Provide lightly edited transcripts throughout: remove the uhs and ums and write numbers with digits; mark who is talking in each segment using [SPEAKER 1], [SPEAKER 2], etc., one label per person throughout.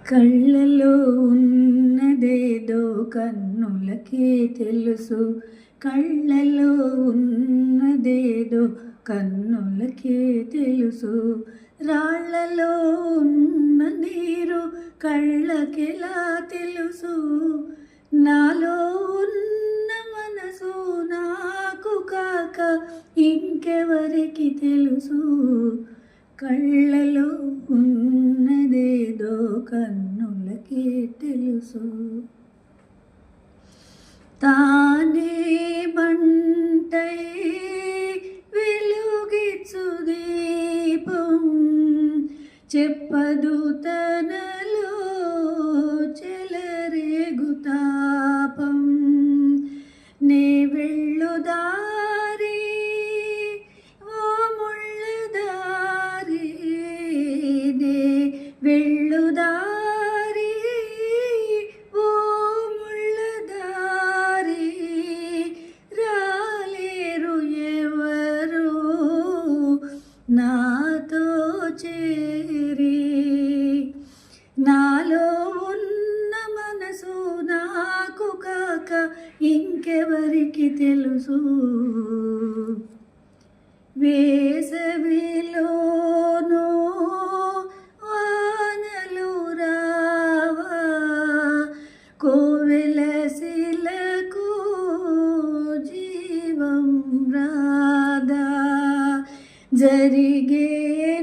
[SPEAKER 1] కళ్ళలో ఉన్నదేదో కన్నులకే తెలుసు, కళ్ళలో ఉన్నదేదో కన్నులకే తెలుసు. రాళ్లలో ఉన్న నీరు కళ్ళకెలా తెలుసు, నాలో ఉన్న మనసు నాకు కాక ఇంకెవరికి తెలుసు. కళ్ళలో ఉన్నదేదో కన్నులకే తెలుసు. తానే మంటై వెలుగిచ్చు దీపం, చెప్పదు తనలో చెలరేగు తాపం. నే వెళ్ళు దారి ఓ ముళ్ళ దారి, నే వెళ్ళు దారి ఓ ముళ్ళ దారి. రాలేరు ఎవరు నాతో చేరి, నాలో ఉన్న మనసు నాకు కాక ఇంకెవరికి తెలుసు. వేసవిలోనూ వానలు రావా, కోవెలసిలకు జీవం రాదా. జరిగే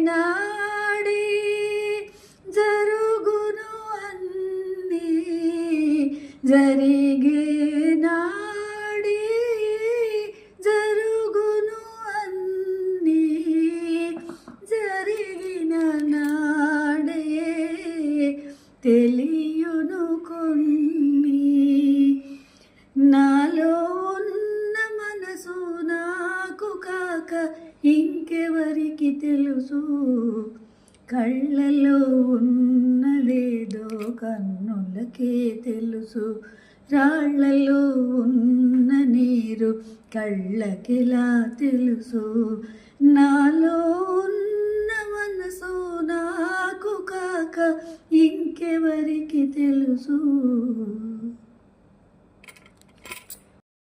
[SPEAKER 1] నాడే జరుగును అన్నీ, జరిగే నాడే జరుగును అన్నీ, జరిగిన నాడే తెలియును కొన్ని. నాలో ఉన్న మనసు నాకు కాక ఇంకెవరికి తెలుసు. కళ్ళలో ఉన్నదేదో కన్నులకే తెలుసు, రాళ్లలో ఉన్న నీరు కళ్ళకెలా తెలుసు. నాలో ఉన్న మనసు నాకు కాక ఇంకెవరికి తెలుసు.